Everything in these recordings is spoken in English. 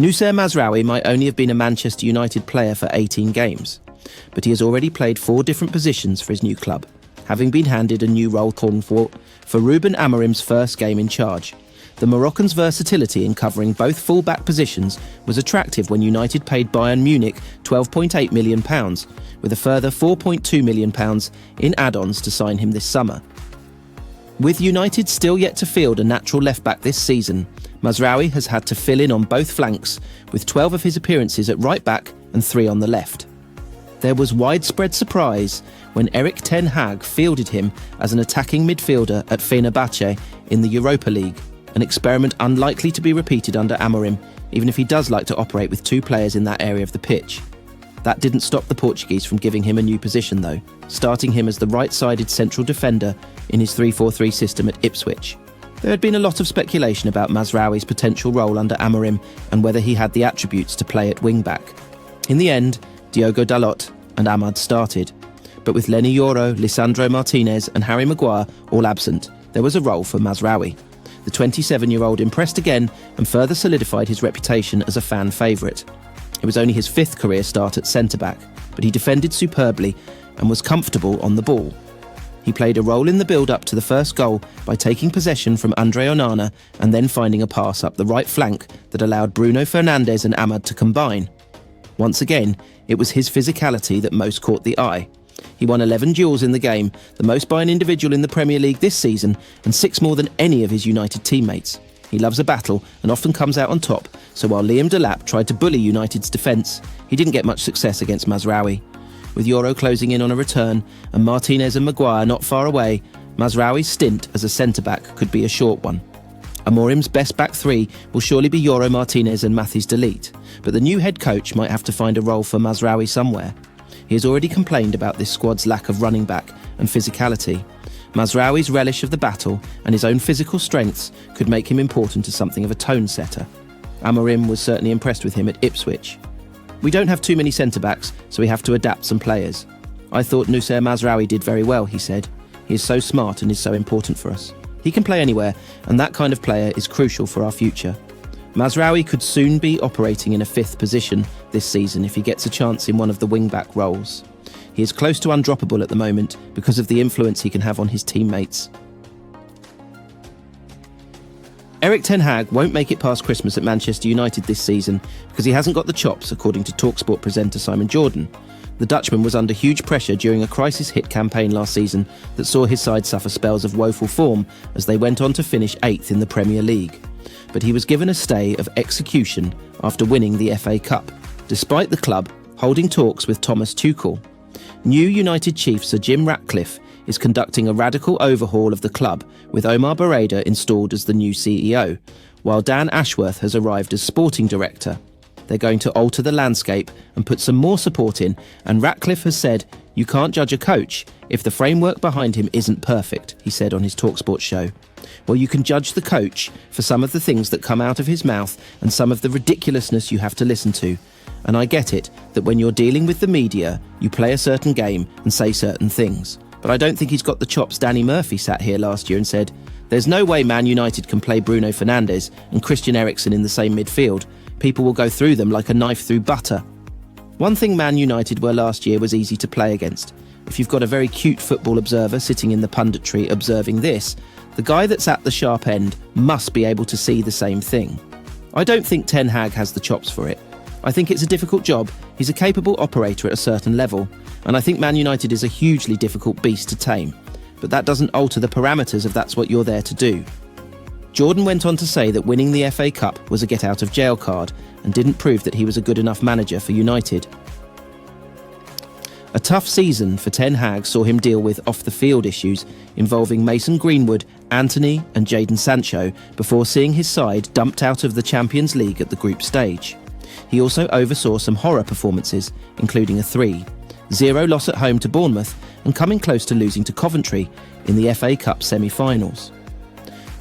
Noussair Mazraoui might only have been a Manchester United player for 18 games, but he has already played 4 different positions for his new club, having been handed a new role for Rúben Amorim's first game in charge. The Moroccan's versatility in covering both full-back positions was attractive when United paid Bayern Munich £12.8 million, with a further £4.2 million in add-ons to sign him this summer. With United still yet to field a natural left-back this season, Mazraoui has had to fill in on both flanks, with 12 of his appearances at right-back and 3 on the left. There was widespread surprise when Erik Ten Hag fielded him as an attacking midfielder at Fenerbahce in the Europa League, an experiment unlikely to be repeated under Amorim, even if he does like to operate with 2 players in that area of the pitch. That didn't stop the Portuguese from giving him a new position though, starting him as the right-sided central defender in his 3-4-3 system at Ipswich. There had been a lot of speculation about Mazraoui's potential role under Amorim and whether he had the attributes to play at wing-back. In the end, Diogo Dalot and Ahmad started, but with Leny Yoro, Lisandro Martinez and Harry Maguire all absent, there was a role for Mazraoui. The 27-year-old impressed again and further solidified his reputation as a fan favourite. It was only his 5th career start at centre-back, but he defended superbly and was comfortable on the ball. He played a role in the build-up to the first goal by taking possession from Andre Onana and then finding a pass up the right flank that allowed Bruno Fernandes and Ahmad to combine. Once again, it was his physicality that most caught the eye. He won 11 duels in the game, the most by an individual in the Premier League this season, and 6 more than any of his United teammates. He loves a battle and often comes out on top, so while Liam Delap tried to bully United's defence, he didn't get much success against Mazraoui. With Yoro closing in on a return and Martinez and Maguire not far away, Mazraoui's stint as a centre-back could be a short one. Amorim's best back 3 will surely be Yoro, Martinez and Matthijs de Ligt, but the new head coach might have to find a role for Mazraoui somewhere. He has already complained about this squad's lack of running back and physicality. Mazraoui's relish of the battle and his own physical strengths could make him important as something of a tone setter. Amorim was certainly impressed with him at Ipswich. We don't have too many centre-backs, so we have to adapt some players. I thought Noussair Mazraoui did very well, he said. He is so smart and is so important for us. He can play anywhere, and that kind of player is crucial for our future. Mazraoui could soon be operating in a 5th position this season if he gets a chance in one of the wing-back roles. He is close to undroppable at the moment because of the influence he can have on his teammates. Erik Ten Hag won't make it past Christmas at Manchester United this season because he hasn't got the chops, according to TalkSport presenter Simon Jordan. The Dutchman was under huge pressure during a crisis-hit campaign last season that saw his side suffer spells of woeful form as they went on to finish 8th in the Premier League. But he was given a stay of execution after winning the FA Cup, despite the club holding talks with Thomas Tuchel. New United chief Sir Jim Ratcliffe is conducting a radical overhaul of the club, with Omar Berrada installed as the new CEO, while Dan Ashworth has arrived as sporting director. They're going to alter the landscape and put some more support in, and Ratcliffe has said, "You can't judge a coach if the framework behind him isn't perfect," he said on his TalkSport show. Well, you can judge the coach for some of the things that come out of his mouth and some of the ridiculousness you have to listen to. And I get it, that when you're dealing with the media, you play a certain game and say certain things. But I don't think he's got the chops Danny Murphy sat here last year and said, "There's no way Man United can play Bruno Fernandes and Christian Eriksen in the same midfield. People will go through them like a knife through butter." One thing Man United were last year was easy to play against. If you've got a very cute football observer sitting in the punditry observing this, the guy that's at the sharp end must be able to see the same thing. I don't think Ten Hag has the chops for it. I think it's a difficult job. He's a capable operator at a certain level, and I think Man United is a hugely difficult beast to tame. But that doesn't alter the parameters of that's what you're there to do. Jordan went on to say that winning the FA Cup was a get-out-of-jail card and didn't prove that he was a good enough manager for United. A tough season for Ten Hag saw him deal with off-the-field issues involving Mason Greenwood, Antony and Jadon Sancho before seeing his side dumped out of the Champions League at the group stage. He also oversaw some horror performances, including a 3-0 loss at home to Bournemouth and coming close to losing to Coventry in the FA Cup semi-finals.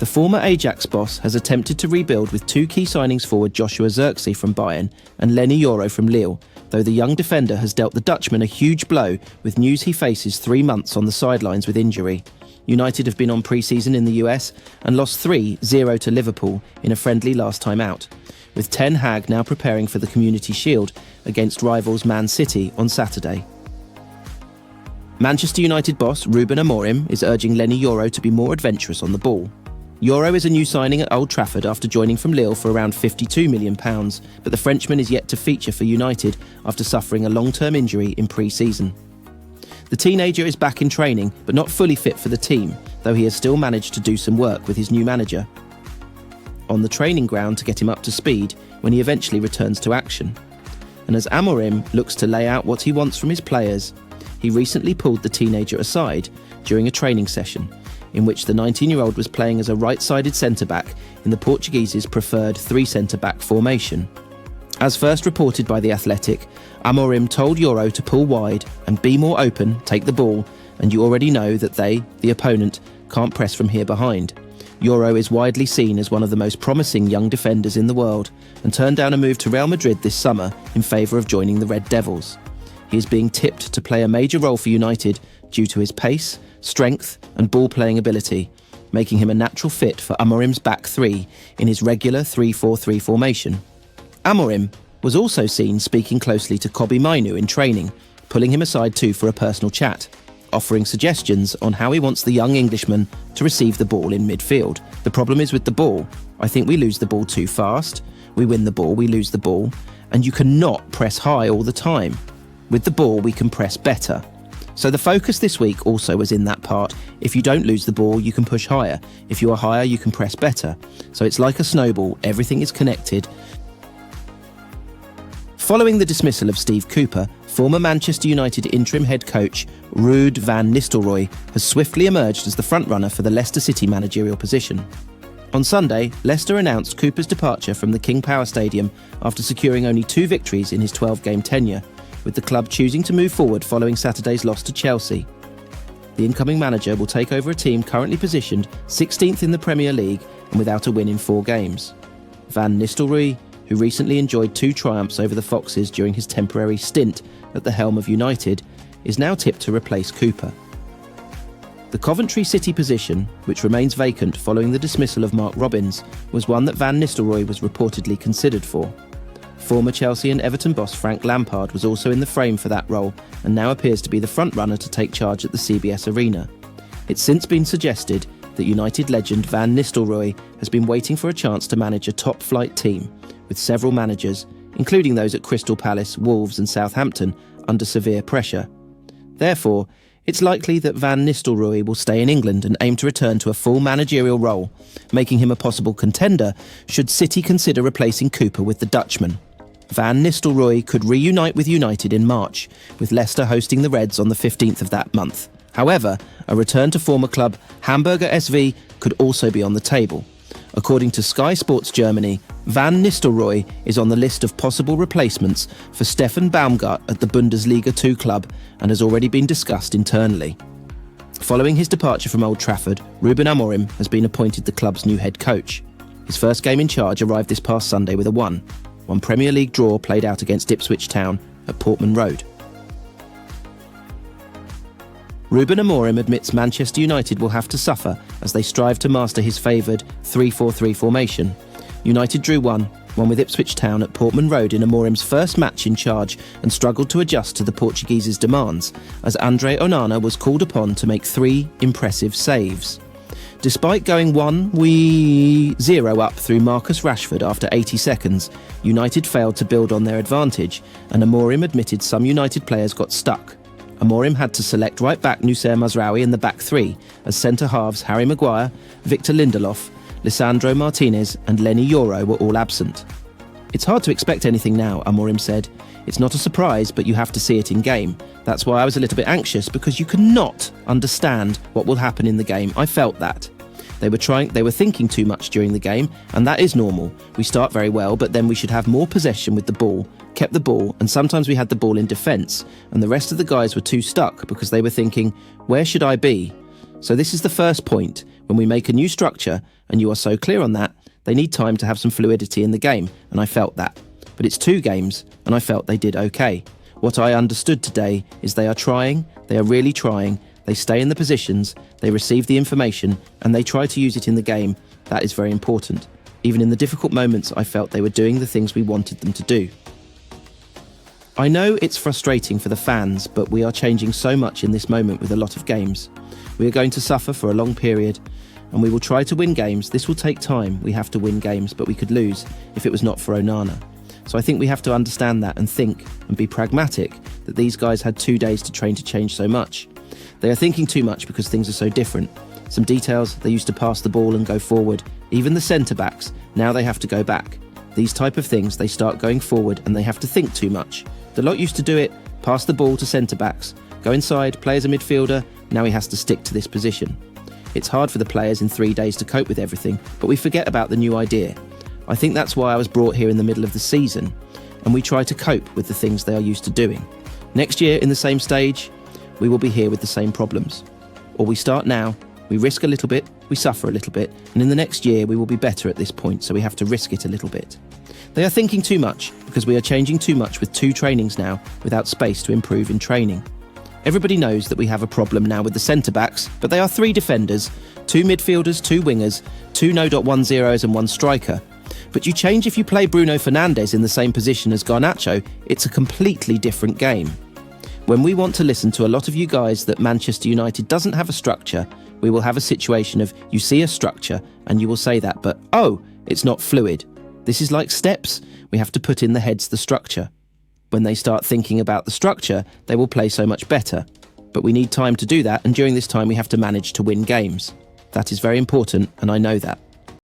The former Ajax boss has attempted to rebuild with 2 key signings forward Joshua Zirkzee from Bayern and Leny Yoro from Lille, though the young defender has dealt the Dutchman a huge blow with news he faces 3 months on the sidelines with injury. United have been on pre-season in the US and lost 3-0 to Liverpool in a friendly last time out. with Ten Hag now preparing for the Community Shield against rivals Man City on Saturday. Manchester United boss Rúben Amorim is urging Leny Yoro to be more adventurous on the ball. Yoro is a new signing at Old Trafford after joining from Lille for around £52 million, but the Frenchman is yet to feature for United after suffering a long-term injury in pre-season. The teenager is back in training, but not fully fit for the team, though he has still managed to do some work with his new manager on the training ground to get him up to speed when he eventually returns to action. And as Amorim looks to lay out what he wants from his players, he recently pulled the teenager aside during a training session in which the 19-year-old was playing as a right-sided centre-back in the Portuguese's preferred three centre-back formation. As first reported by The Athletic, Amorim told Yoro to pull wide and be more open, take the ball, and you already know that they, the opponent, can't press from here behind. Yoro is widely seen as one of the most promising young defenders in the world and turned down a move to Real Madrid this summer in favour of joining the Red Devils. He is being tipped to play a major role for United due to his pace, strength and ball-playing ability, making him a natural fit for Amorim's back three in his regular 3-4-3 formation. Amorim was also seen speaking closely to Kobbie Mainoo in training, pulling him aside too for a personal chat, offering suggestions on how he wants the young Englishman to receive the ball in midfield. The problem is with the ball. I think we lose the ball too fast. We win the ball, we lose the ball, and you cannot press high all the time. With the ball, we can press better. So the focus this week also was in that part. If you don't lose the ball, you can push higher. If you are higher, you can press better. So it's like a snowball, everything is connected. Following the dismissal of Steve Cooper, former Manchester United interim head coach Ruud van Nistelrooy has swiftly emerged as the frontrunner for the Leicester City managerial position. On Sunday, Leicester announced Cooper's departure from the King Power Stadium after securing only 2 victories in his 12-game tenure, with the club choosing to move forward following Saturday's loss to Chelsea. The incoming manager will take over a team currently positioned 16th in the Premier League and without a win in 4 games. Van Nistelrooy, who recently enjoyed 2 triumphs over the Foxes during his temporary stint at the helm of United, is now tipped to replace Cooper. The Coventry City position, which remains vacant following the dismissal of Mark Robins, was one that Van Nistelrooy was reportedly considered for. Former Chelsea and Everton boss Frank Lampard was also in the frame for that role and now appears to be the front-runner to take charge at the CBS Arena. It's since been suggested that United legend Van Nistelrooy has been waiting for a chance to manage a top-flight team, with several managers, including those at Crystal Palace, Wolves and Southampton, under severe pressure. Therefore, it's likely that Van Nistelrooy will stay in England and aim to return to a full managerial role, making him a possible contender should City consider replacing Cooper with the Dutchman. Van Nistelrooy could reunite with United in March, with Leicester hosting the Reds on the 15th of that month. However, a return to former club Hamburger SV could also be on the table. According to Sky Sports Germany, Van Nistelrooy is on the list of possible replacements for Stefan Baumgart at the Bundesliga 2 club and has already been discussed internally. Following his departure from Old Trafford, Rúben Amorim has been appointed the club's new head coach. His first game in charge arrived this past Sunday with a 1-1 Premier League draw played out against Ipswich Town at Portman Road. Rúben Amorim admits Manchester United will have to suffer as they strive to master his favoured 3-4-3 formation. United drew 1-1 with Ipswich Town at Portman Road in Amorim's first match in charge and struggled to adjust to the Portuguese's demands, as Andre Onana was called upon to make 3 impressive saves. Despite going 1-0 up through Marcus Rashford after 80 seconds, United failed to build on their advantage, and Amorim admitted some United players got stuck. Amorim had to select right-back Noussair Mazraoui in the back 3, as centre-halves Harry Maguire, Victor Lindelof, Lisandro Martinez and Leny Yoro were all absent. "It's hard to expect anything now," Amorim said. "It's not a surprise, but you have to see it in game. That's why I was a little bit anxious, because you cannot understand what will happen in the game. I felt that. They were thinking too much during the game, and that is normal. We start very well, but then we should have more possession with the ball, kept the ball, and sometimes we had the ball in defence, and the rest of the guys were too stuck because they were thinking, where should I be? So this is the first point. When we make a new structure, and you are so clear on that, they need time to have some fluidity in the game, and I felt that. But it's 2 games, and I felt they did okay. What I understood today is they are trying, they are really trying, they stay in the positions, they receive the information, and they try to use it in the game. That is very important. Even in the difficult moments, I felt they were doing the things we wanted them to do. I know it's frustrating for the fans, but we are changing so much in this moment with a lot of games. We are going to suffer for a long period, and we will try to win games. This will take time. We have to win games, but we could lose if it was not for Onana. So I think we have to understand that and think and be pragmatic that these guys had 2 days to train to change so much. They are thinking too much because things are so different. Some details, they used to pass the ball and go forward. Even the centre-backs, now they have to go back. These type of things, they start going forward and they have to think too much. Dalot used to do it, pass the ball to centre-backs, go inside, play as a midfielder, now he has to stick to this position. It's hard for the players in 3 days to cope with everything, but we forget about the new idea. I think that's why I was brought here in the middle of the season, and we try to cope with the things they are used to doing. Next year, in the same stage, we will be here with the same problems. Or we start now, we risk a little bit, we suffer a little bit, and in the next year we will be better at this point, so we have to risk it a little bit. They are thinking too much, because we are changing too much with 2 trainings now, without space to improve in training. Everybody knows that we have a problem now with the centre-backs, but they are 3 defenders, 2 midfielders, 2 wingers, 2 no.10s and 1 striker. But you change if you play Bruno Fernandes in the same position as Garnacho, it's a completely different game. When we want to listen to a lot of you guys that Manchester United doesn't have a structure, we will have a situation of you see a structure and you will say that, but oh, it's not fluid. This is like steps. We have to put in the heads the structure. When they start thinking about the structure, they will play so much better. But we need time to do that, and during this time we have to manage to win games. That is very important, and I know that.